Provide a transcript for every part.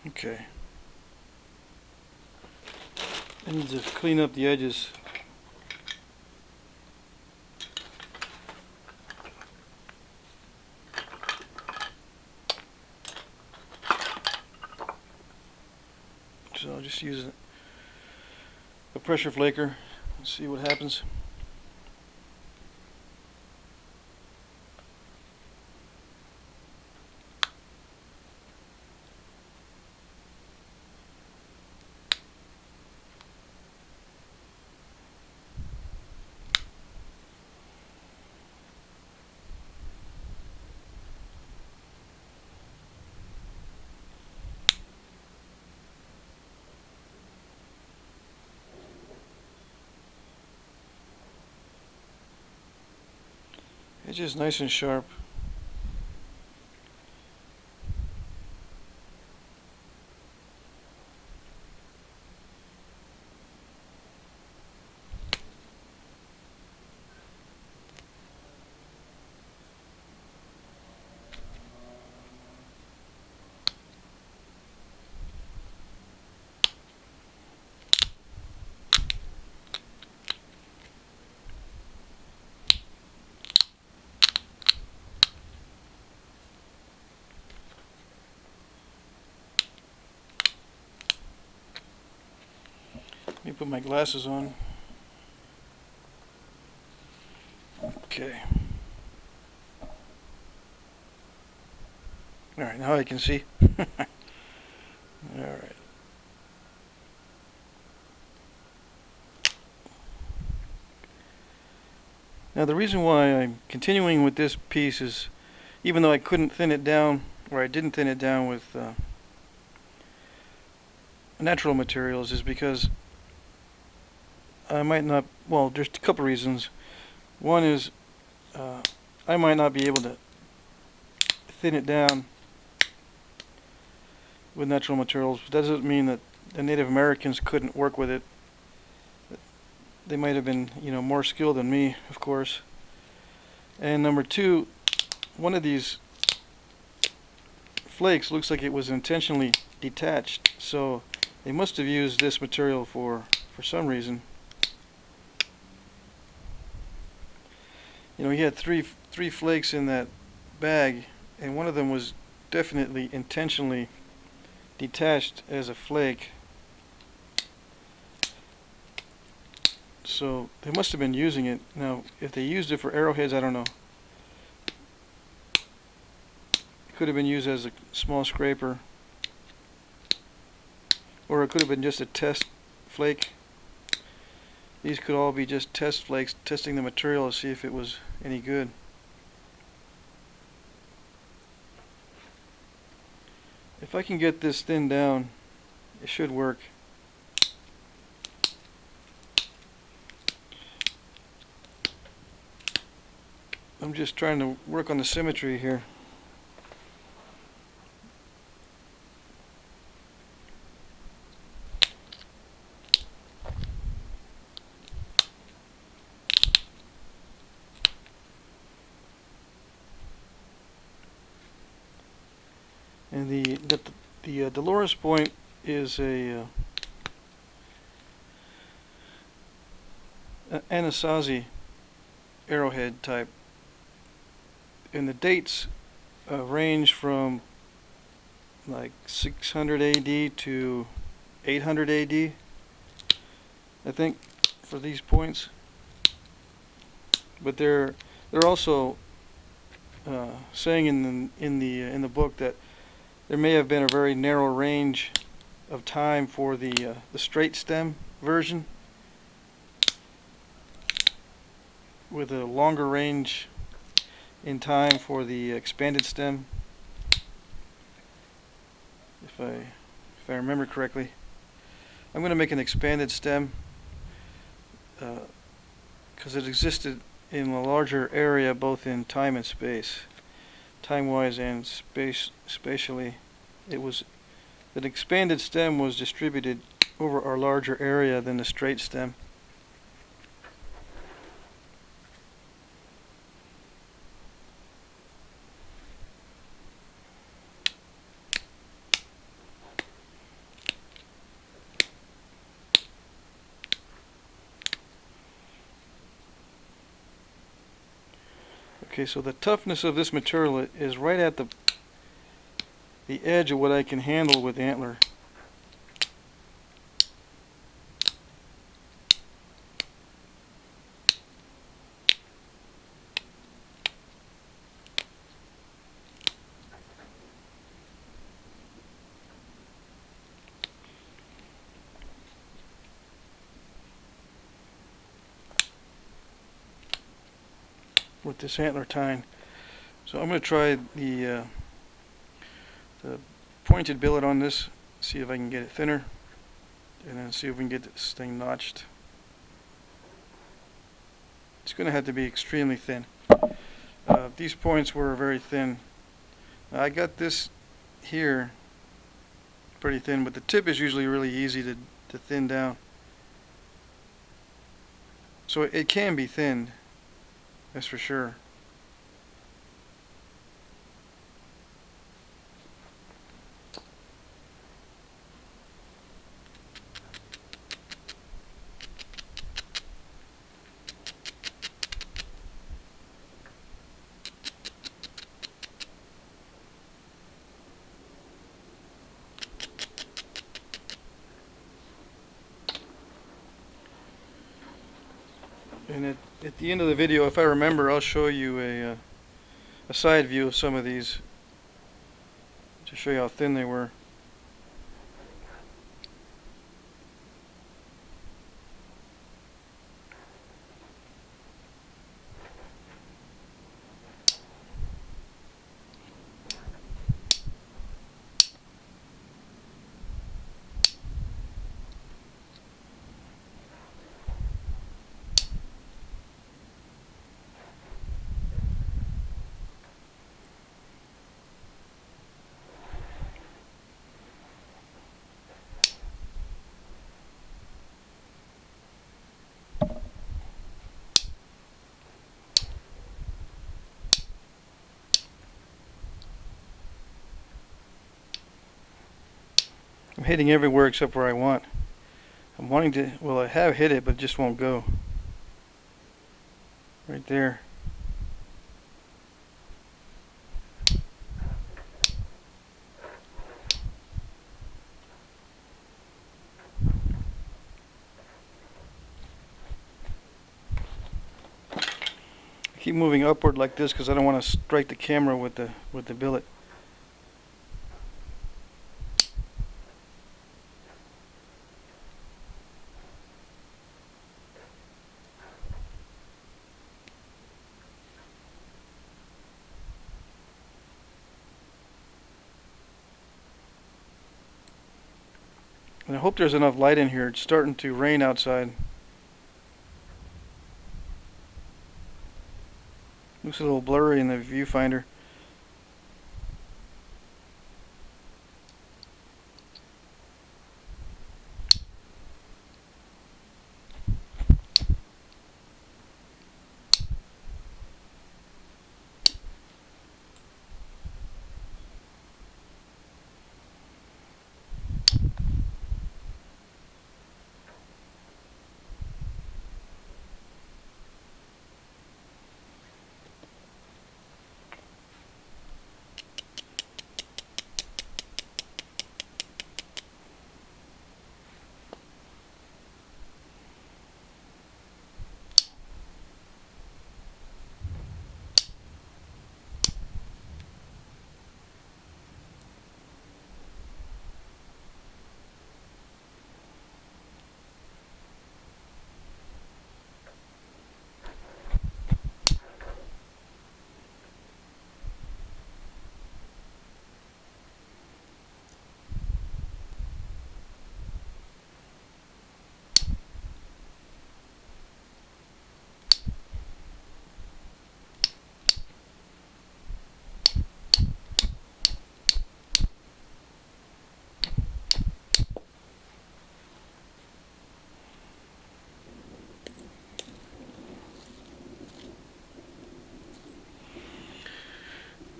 Okay. I need to clean up the edges. So I'll just use a pressure flaker and see what happens. It's just nice and sharp. Let me put my glasses on. Okay. Alright, now I can see. Alright. Now the reason why I'm continuing with this piece is, even though I couldn't thin it down, or I didn't thin it down with natural materials, is because I might not, well, there's a couple reasons. One is I might not be able to thin it down with natural materials. That doesn't mean that the Native Americans couldn't work with it. They might have been, more skilled than me, of course. And number two, one of these flakes looks like it was intentionally detached, so they must have used this material for some reason. He had three flakes in that bag, and one of them was definitely intentionally detached as a flake. So they must have been using it. Now, if they used it for arrowheads, I don't know. It could have been used as a small scraper, or it could have been just a test flake. These could all be just test flakes, testing the material to see if it was any good. If I can get this thinned down, it should work. I'm just trying to work on the symmetry here. And the Dolores point is a Anasazi arrowhead type, and the dates range from like 600 AD to 800 AD, I think, for these points. But they're also saying in the book that there may have been a very narrow range of time for the straight stem version, with a longer range in time for the expanded stem, if I remember correctly. I'm going to make an expanded stem because it existed in a larger area, both in time and space, time-wise and spatially. The expanded stem was distributed over a larger area than the straight stem. Okay, so the toughness of this material is right at the edge of what I can handle with antler. With this antler tine. So I'm going to try the pointed billet on this, see if I can get it thinner, and then see if we can get this thing notched. It's going to have to be extremely thin. These points were very thin. I got this here pretty thin, but the tip is usually really easy to thin down. So it can be thinned, that's for sure. And at the end of the video, if I remember, I'll show you a side view of some of these to show you how thin they were. I'm hitting everywhere except where I want. I'm wanting to, well, I have hit it, but it just won't go. Right there. I keep moving upward like this because I don't want to strike the camera with the billet. And I hope there's enough light in here. It's starting to rain outside. Looks a little blurry in the viewfinder.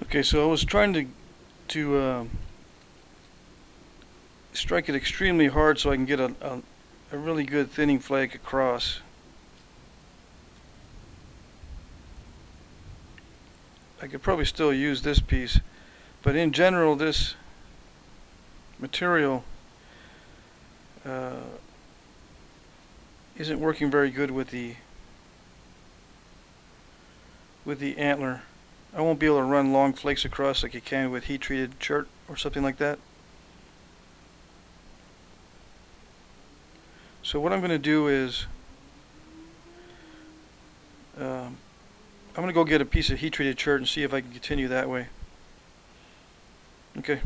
Okay, so I was trying to strike it extremely hard so I can get a really good thinning flake across. I could probably still use this piece, but in general this material isn't working very good with the antler. I won't be able to run long flakes across like you can with heat treated chert or something like that. So what I'm going to do is I'm going to go get a piece of heat treated chert and see if I can continue that way. Okay.